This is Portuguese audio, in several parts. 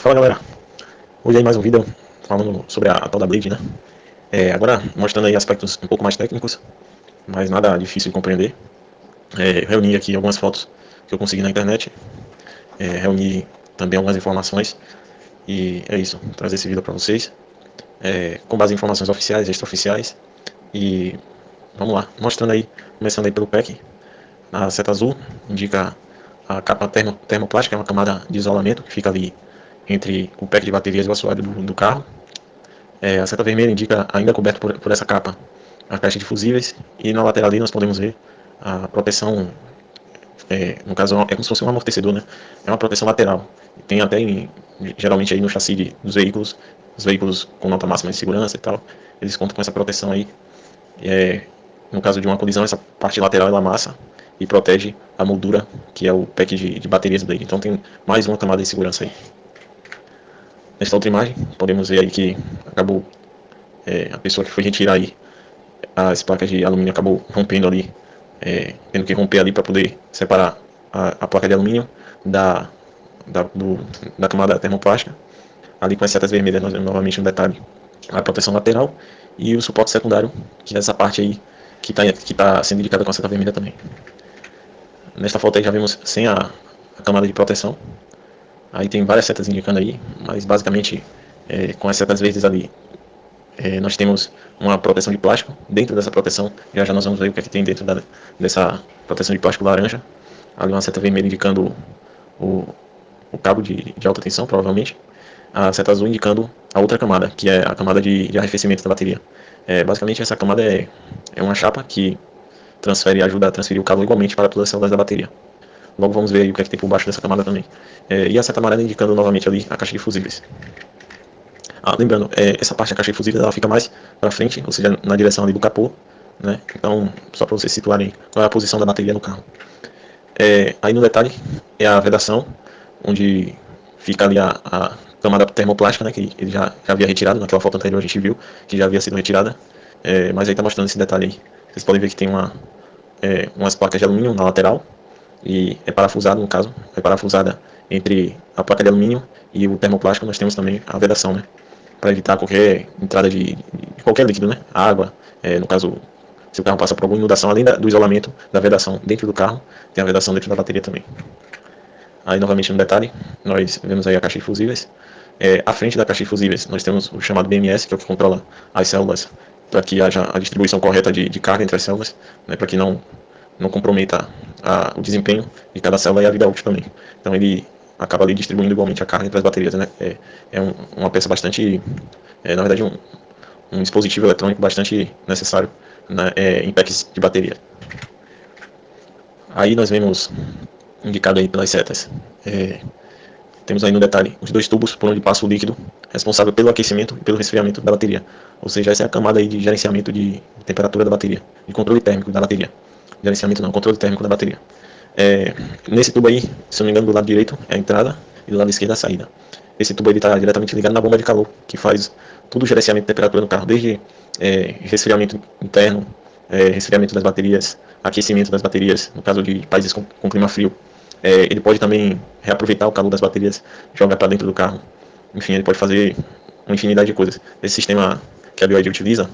Fala galera, hoje aí mais um vídeo falando sobre a tal da Blade, né? Agora mostrando aí aspectos um pouco mais técnicos, mas nada difícil de compreender. Reuni aqui algumas fotos que eu consegui na internet, reuni também algumas informações e é isso, trazer esse vídeo para vocês, com base em informações oficiais, extraoficiais e vamos lá, mostrando aí, começando aí pelo pack, a seta azul indica a capa termoplástica, é uma camada de isolamento que fica ali entre o pack de baterias e o assoalho do carro. A seta vermelha indica ainda coberto por essa capa a caixa de fusíveis, e na lateral ali nós podemos ver a proteção, no caso é como se fosse um amortecedor, né? É uma proteção lateral. Tem até geralmente aí no chassi dos veículos, os veículos com nota máxima de segurança e tal, eles contam com essa proteção aí. No caso de uma colisão, essa parte lateral ela amassa e protege a moldura, que é o pack de baterias Blade. Então tem mais uma camada de segurança aí. Nesta outra imagem, podemos ver aí que acabou a pessoa que foi retirar aí as placas de alumínio acabou rompendo ali, tendo que romper ali para poder separar a placa de alumínio da, da, do, da camada termoplástica. Ali com as setas vermelhas, nós vemos novamente um detalhe, a proteção lateral e o suporte secundário, que é essa parte aí que tá sendo indicada com a seta vermelha também. Nesta foto aí já vemos sem a camada de proteção. Aí tem várias setas indicando aí, mas basicamente com as setas verdes ali nós temos uma proteção de plástico. Dentro dessa proteção, já nós vamos ver o que é que tem dentro dessa proteção de plástico laranja. Ali uma seta vermelha indicando o, o cabo de alta tensão, provavelmente. A seta azul indicando a outra camada, que é a camada de arrefecimento da bateria. Basicamente essa camada é uma chapa que ajuda a transferir o cabo igualmente para todas as células da bateria. Logo vamos ver aí o que é que tem por baixo dessa camada também. E a seta amarela indicando novamente ali a caixa de fusíveis. Lembrando, essa parte da caixa de fusíveis ela fica mais para frente, ou seja, na direção ali do capô, né? Então, só para vocês situarem qual é a posição da bateria no carro. Aí no detalhe é a vedação, onde fica ali a camada termoplástica, né? Que ele já havia retirado, naquela foto anterior a gente viu que já havia sido retirada. Mas aí está mostrando esse detalhe aí. Vocês podem ver que tem umas placas de alumínio na lateral, e é parafusado no caso, é parafusada entre a placa de alumínio e o termoplástico. Nós temos também a vedação, né? Para evitar qualquer entrada de qualquer líquido, né? Água, no caso, se o carro passa por alguma inundação, além do isolamento da vedação dentro do carro, tem a vedação dentro da bateria também. Aí, novamente, no detalhe, nós vemos aí a caixa de fusíveis. À frente da caixa de fusíveis, nós temos o chamado BMS, que é o que controla as células, para que haja a distribuição correta de carga entre as células, né? Para que não comprometa o desempenho de cada célula e a vida útil também. Então, ele acaba ali distribuindo igualmente a carga entre as baterias, né? Uma peça bastante, na verdade, um dispositivo eletrônico bastante necessário, né, em packs de bateria. Aí nós vemos indicado aí pelas setas, temos aí no detalhe os dois tubos por onde passa o líquido responsável pelo aquecimento e pelo resfriamento da bateria. Ou seja, essa é a camada aí de gerenciamento de temperatura da bateria, de controle térmico da bateria. Gerenciamento não, controle térmico da bateria. Nesse tubo aí, se não me engano, do lado direito é a entrada e do lado esquerdo a saída. Esse tubo está diretamente ligado na bomba de calor, que faz todo o gerenciamento de temperatura no carro, desde resfriamento interno, resfriamento das baterias, aquecimento das baterias, no caso de países com clima frio. Ele pode também reaproveitar o calor das baterias, jogar para dentro do carro. Enfim, ele pode fazer uma infinidade de coisas. Esse sistema que a BYD utiliza,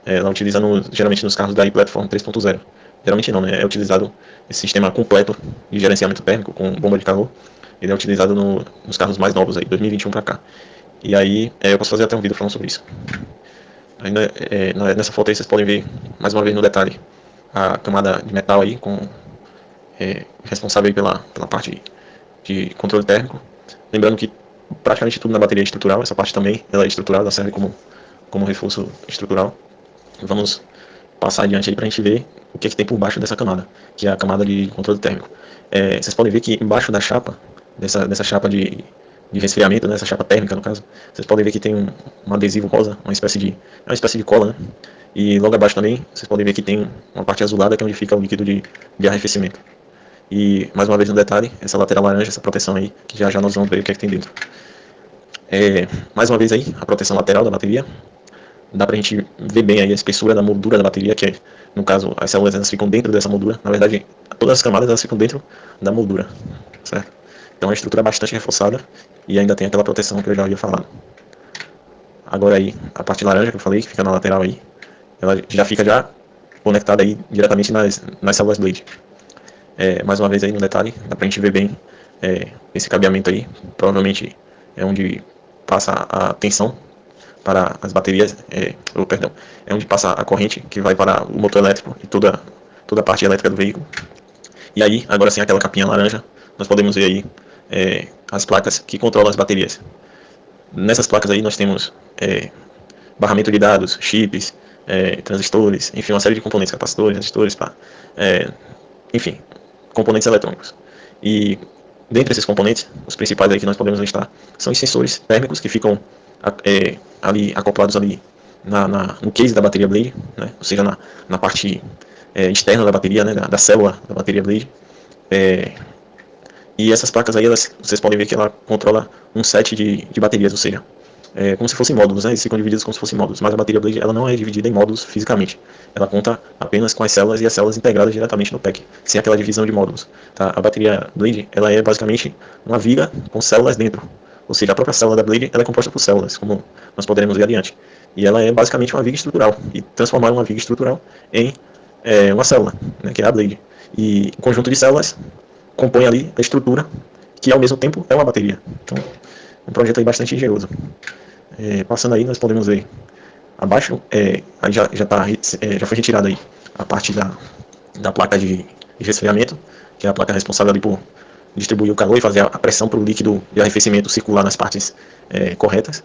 ela utiliza geralmente nos carros da e-Platform 3.0. Geralmente não, né? É utilizado esse sistema completo de gerenciamento térmico com bomba de calor. Ele é utilizado nos carros mais novos aí, 2021 para cá. E aí eu posso fazer até um vídeo falando sobre isso. Ainda, nessa foto aí vocês podem ver mais uma vez no detalhe a camada de metal aí responsável aí pela parte de controle térmico. Lembrando que praticamente tudo na bateria é estrutural, essa parte também ela é estrutural, ela serve como reforço estrutural. Vamos passar adiante aí para a gente ver o que tem por baixo dessa camada, que é a camada de controle térmico. Vocês podem ver que embaixo da chapa, dessa chapa de resfriamento, né, essa chapa térmica no caso, vocês podem ver que tem um adesivo rosa, uma espécie de cola, né? E logo abaixo também, vocês podem ver que tem uma parte azulada que é onde fica o líquido de arrefecimento. E mais uma vez no detalhe, essa lateral laranja, essa proteção aí, que já nós vamos ver o que é que tem dentro. Mais uma vez aí, a proteção lateral da bateria. Dá pra gente ver bem aí a espessura da moldura da bateria, que no caso, as células elas ficam dentro dessa moldura. Na verdade, todas as camadas elas ficam dentro da moldura, certo? Então a estrutura é bastante reforçada e ainda tem aquela proteção que eu já havia falado. Agora aí, a parte laranja que eu falei, que fica na lateral aí, ela já fica já conectada aí diretamente nas células Blade. Mais uma vez aí no detalhe, dá pra gente ver bem esse cabeamento aí, provavelmente é onde passa a tensão para as baterias, perdão, é onde passa a corrente que vai para o motor elétrico e toda a parte elétrica do veículo. E aí, agora sim, aquela capinha laranja, nós podemos ver aí as placas que controlam as baterias. Nessas placas aí nós temos barramento de dados, chips, transistores, enfim, uma série de componentes, capacitores, resistores, enfim, componentes eletrônicos. E dentre esses componentes, os principais aí que nós podemos listar são os sensores térmicos que ficam ali acoplados ali no case da bateria Blade, né? Ou seja, na parte externa da bateria, né? da célula da bateria Blade. E essas placas aí, vocês podem ver que ela controla um set de baterias, ou seja, como se fossem módulos, né? Eles ficam divididos como se fossem módulos, mas a bateria Blade ela não é dividida em módulos fisicamente. Ela conta apenas com as células e as células integradas diretamente no pack, sem aquela divisão de módulos. Tá? A bateria Blade ela é basicamente uma viga com células dentro, ou seja, a própria célula da Blade ela é composta por células, como nós poderemos ver adiante. E ela é basicamente uma viga estrutural, e transformar uma viga estrutural em uma célula, né? Que é a Blade. E o conjunto de células compõe ali a estrutura, que ao mesmo tempo é uma bateria. Então, um projeto aí bastante engenhoso. Passando aí, nós podemos ver abaixo, aí já foi retirada aí a parte da placa de resfriamento, que é a placa responsável ali por distribuir o calor e fazer a pressão para o líquido de arrefecimento circular nas partes corretas.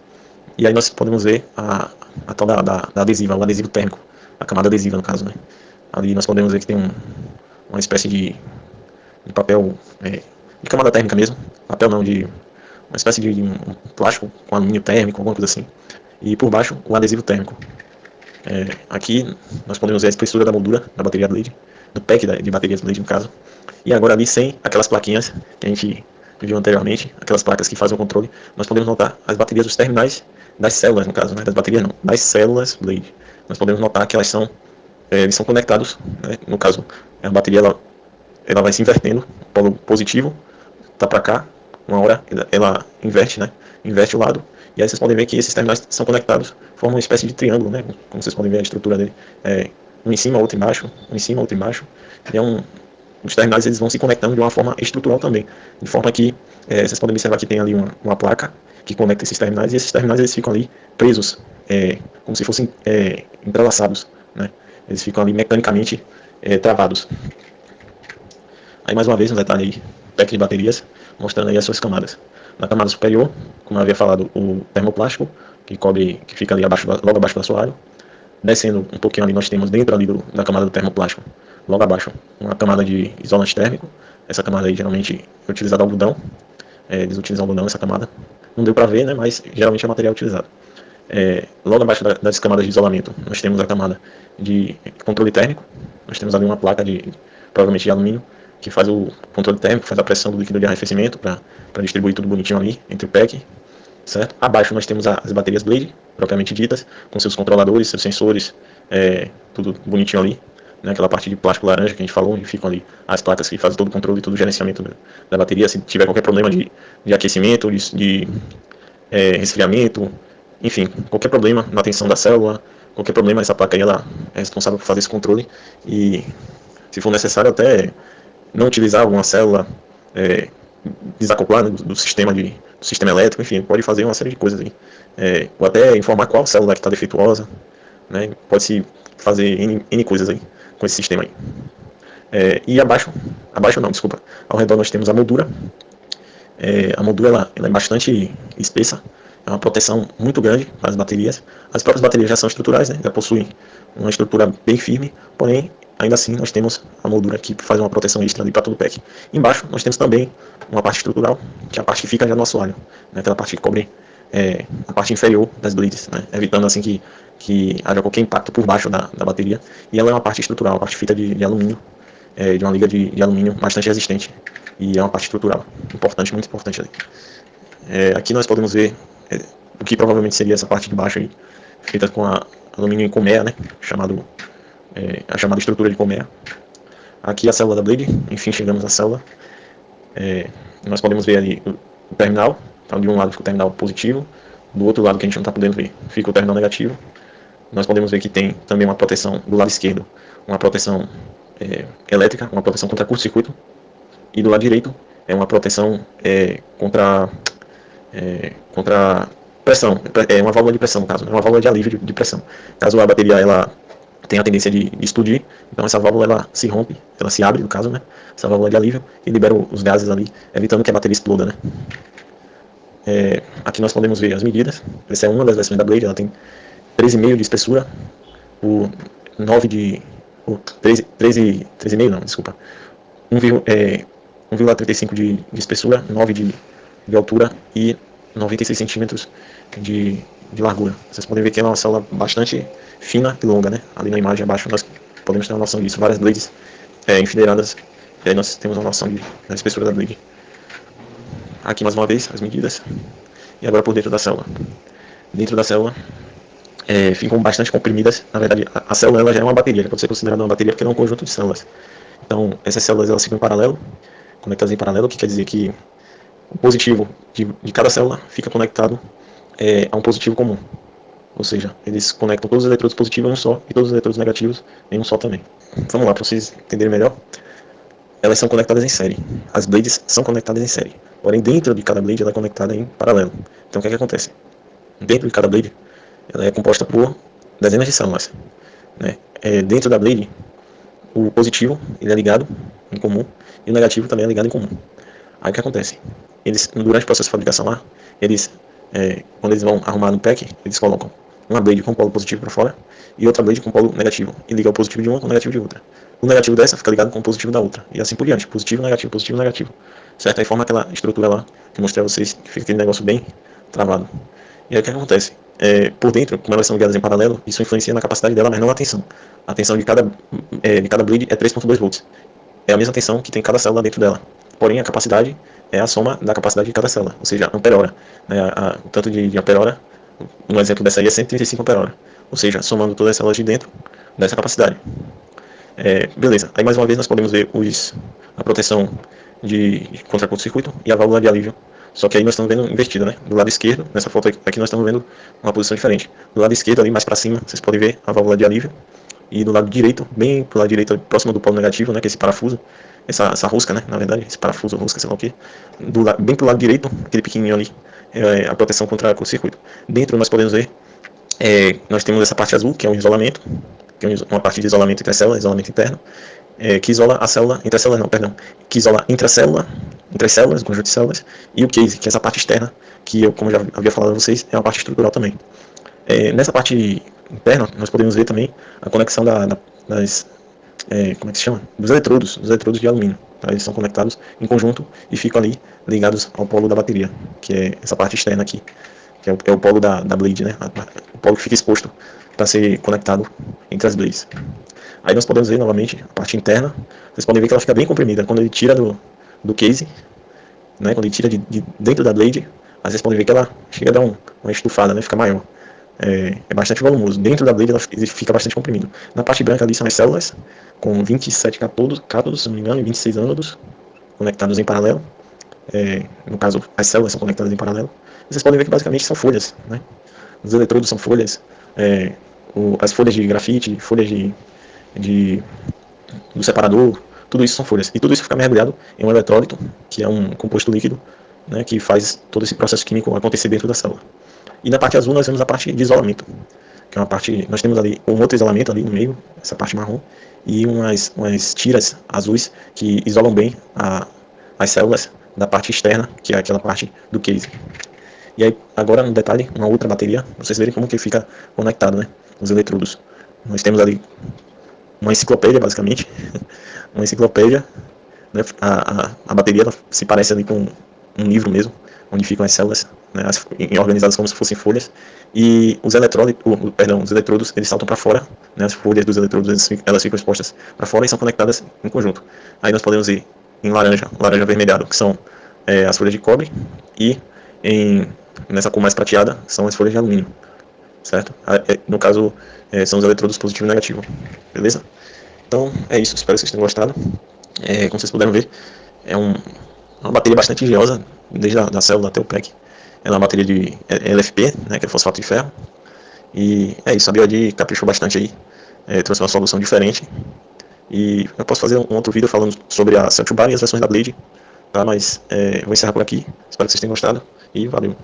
E aí nós podemos ver a tal da adesiva, o adesivo térmico, a camada adesiva no caso, né? Ali nós podemos ver que tem uma espécie de papel, de camada térmica mesmo, papel não, de uma espécie de um plástico com alumínio térmico, alguma coisa assim, e por baixo o adesivo térmico. Aqui nós podemos ver a espessura da moldura da bateria Blade, do pack de baterias Blade no caso, e agora ali sem aquelas plaquinhas que a gente viu anteriormente, aquelas placas que fazem o controle, nós podemos notar as baterias dos terminais das células, no caso, né, das baterias não, das células Blade. Nós podemos notar que eles são conectados, né, no caso, a bateria ela vai se invertendo, o polo positivo tá para cá, uma hora ela inverte, né? Inverte o lado, e aí vocês podem ver que esses terminais são conectados, formam uma espécie de triângulo, né? Como vocês podem ver a estrutura dele, um em cima, outro embaixo, um em cima, outro embaixo. E os terminais eles vão se conectando de uma forma estrutural também, de forma que vocês podem observar que tem ali uma placa que conecta esses terminais, e esses terminais eles ficam ali presos, como se fossem entrelaçados, né? Eles ficam ali mecanicamente travados. Aí mais uma vez um detalhe aí, pack de baterias, mostrando aí as suas camadas. Na camada superior, como eu havia falado, o termoplástico, que fica ali logo abaixo do assoalho. Descendo um pouquinho ali, nós temos dentro ali da camada do termoplástico, logo abaixo, uma camada de isolante térmico. Essa camada aí geralmente é utilizada algodão, eles utilizam algodão nessa camada. Não deu para ver, né, mas geralmente é o material utilizado. Logo abaixo das camadas de isolamento, nós temos a camada de controle térmico. Nós temos ali uma placa provavelmente de alumínio, que faz o controle térmico, faz a pressão do líquido de arrefecimento para distribuir tudo bonitinho ali entre o pack, certo? Abaixo nós temos as baterias Blade, propriamente ditas, com seus controladores, seus sensores, tudo bonitinho ali, né? Aquela parte de plástico laranja que a gente falou, onde ficam ali as placas que fazem todo o controle e todo o gerenciamento da bateria, se tiver qualquer problema de aquecimento, de resfriamento, enfim, qualquer problema na tensão da célula, qualquer problema, essa placa aí ela é responsável por fazer esse controle e, se for necessário, até não utilizar alguma célula, desacoplar, né, do sistema elétrico, enfim, pode fazer uma série de coisas aí. Ou até informar qual célula que está defeituosa, né, pode-se fazer N coisas aí com esse sistema aí. E abaixo não, desculpa, ao redor nós temos a moldura. A moldura ela é bastante espessa, é uma proteção muito grande para as baterias. As próprias baterias já são estruturais, né, já possuem uma estrutura bem firme, porém ainda assim nós temos a moldura que faz uma proteção extra ali para todo o pack. Embaixo nós temos também uma parte estrutural, que é a parte que fica já no assoalho, né, aquela parte que cobre a parte inferior das blades, né, evitando assim que haja qualquer impacto por baixo da bateria. E ela é uma parte estrutural, uma parte feita de alumínio, de uma liga de alumínio bastante resistente, e é uma parte estrutural importante, muito importante ali. Aqui nós podemos ver o que provavelmente seria essa parte de baixo aí, feita com alumínio em colmeia, né, a chamada estrutura de colmeia. Aqui a célula da blade, enfim, chegamos na célula. Nós podemos ver ali o terminal, então de um lado fica o terminal positivo, do outro lado que a gente não está podendo ver fica o terminal negativo. Nós podemos ver que tem também uma proteção do lado esquerdo, uma proteção elétrica, uma proteção contra curto-circuito, e do lado direito é uma proteção contra pressão, é uma válvula de pressão no caso, é uma válvula de alívio de pressão. Caso a bateria ela tenha a tendência de explodir, então essa válvula ela se rompe, ela se abre no caso, né? Essa válvula de alívio e libera os gases ali, evitando que a bateria exploda, né? Aqui nós podemos ver as medidas. Essa é uma das versões da Blade, ela tem 13,5 de espessura, por 9 de. Por 13,5 não, desculpa. 1,35 de espessura, 9 de altura e 96 centímetros de largura. Vocês podem ver que é uma célula bastante fina e longa, né? Ali na imagem abaixo nós podemos ter uma noção disso. Várias blades enfileiradas, e aí nós temos uma noção da espessura da blade. Aqui mais uma vez as medidas. E agora por dentro da célula. Dentro da célula ficam bastante comprimidas. Na verdade, a célula ela já é uma bateria, pode ser considerada uma bateria porque ela é um conjunto de células. Então, essas células elas ficam em paralelo, conectadas em paralelo, o que quer dizer que o positivo de cada célula fica conectado a um positivo comum. Ou seja, eles conectam todos os eletrodos positivos em um só e todos os eletrodos negativos em um só também. Vamos lá, para vocês entenderem melhor. Elas são conectadas em série. As blades são conectadas em série. Porém, dentro de cada blade ela é conectada em paralelo. Então, o que acontece? Dentro de cada blade, ela é composta por dezenas de células. Né? Dentro da blade, o positivo ele é ligado em comum e o negativo também é ligado em comum. Aí o que acontece? Eles, durante o processo de fabricação lá, quando eles vão arrumar no pack, eles colocam uma blade com polo positivo para fora e outra blade com polo negativo, e liga o positivo de uma com o negativo de outra. O negativo dessa fica ligado com o positivo da outra, e assim por diante, positivo, negativo, negativo. Certo? Aí forma aquela estrutura lá, que eu mostrei a vocês, que fica aquele negócio bem travado. E aí o que acontece? Por dentro, como elas são ligadas em paralelo, isso influencia na capacidade dela, mas não na tensão. A tensão de cada blade é 3,2 volts. É a mesma tensão que tem cada célula dentro dela. Porém, a capacidade é a soma da capacidade de cada célula, ou seja, ampere-hora. Né? O tanto de ampere-hora, um exemplo dessa aí é 135 ampere-hora. Ou seja, somando todas as células de dentro dessa capacidade. Beleza, aí mais uma vez nós podemos ver a proteção contra curto-circuito e a válvula de alívio. Só que aí nós estamos vendo invertido, né? Do lado esquerdo, nessa foto aqui nós estamos vendo uma posição diferente. Do lado esquerdo, ali mais para cima, vocês podem ver a válvula de alívio. E do lado direito, bem pro lado direito, próximo do polo negativo, né? Que é esse parafuso, essa rosca, né? Na verdade, esse parafuso, rosca, sei lá o que. Bem pro lado direito, aquele pequenininho ali, é a proteção contra curto-circuito. Dentro nós podemos ver, nós temos essa parte azul, que é um isolamento, que é uma parte de isolamento entre as células, isolamento interno, que isola a célula, entre as células não, perdão, que isola entre as células, um conjunto de células, e o case, que é essa parte externa, que eu, como já havia falado a vocês, é uma parte estrutural também. Nessa parte interna, nós podemos ver também a conexão das, como é que se chama? Dos eletrodos de alumínio. Tá? Eles são conectados em conjunto e ficam ali ligados ao polo da bateria, que é essa parte externa aqui, que é o polo da blade, né? O polo que fica exposto para ser conectado entre as blades. Aí nós podemos ver novamente a parte interna. Vocês podem ver que ela fica bem comprimida quando ele tira do case, né? Quando ele tira de dentro da blade, aí vocês podem ver que ela chega a dar uma estufada, né? Fica maior. É bastante volumoso. Dentro da blade ele fica bastante comprimido. Na parte branca ali são as células, com 27 cátodos, se não me engano, e 26 ânodos, conectados em paralelo. No caso, as células são conectadas em paralelo. Vocês podem ver que basicamente são folhas, né? Os eletrodos são folhas, as folhas de grafite, folhas do separador, tudo isso são folhas. E tudo isso fica mergulhado em um eletrólito, que é um composto líquido, né, que faz todo esse processo químico acontecer dentro da célula. E na parte azul nós vemos a parte de isolamento, que é uma parte, nós temos ali um outro isolamento ali no meio, essa parte marrom, e umas tiras azuis que isolam bem as células da parte externa, que é aquela parte do case. E aí, agora no detalhe, uma outra bateria, vocês verem como que fica conectado, né, os eletrodos. Nós temos ali uma enciclopédia, basicamente, uma enciclopédia, né, a bateria se parece ali com um livro mesmo, onde ficam as células, né, organizadas como se fossem folhas, e os eletrodos, eles saltam para fora, né, as folhas dos eletrodos, elas ficam expostas para fora e são conectadas em conjunto. Aí nós podemos ver em laranja avermelhado, que são as folhas de cobre, e nessa cor mais prateada, são as folhas de alumínio, certo? No caso, são os eletrodos positivo e negativo, beleza? Então, é isso, espero que vocês tenham gostado. Como vocês puderam ver, é um uma bateria bastante engenhosa, desde a da célula até o pack. Ela é uma bateria de LFP, né, que é fosfato de ferro. E é isso, a BioD caprichou bastante aí, trouxe uma solução diferente. E eu posso fazer um outro vídeo falando sobre a Cell to Bar e as versões da Blade, tá? Mas vou encerrar por aqui. Espero que vocês tenham gostado e valeu.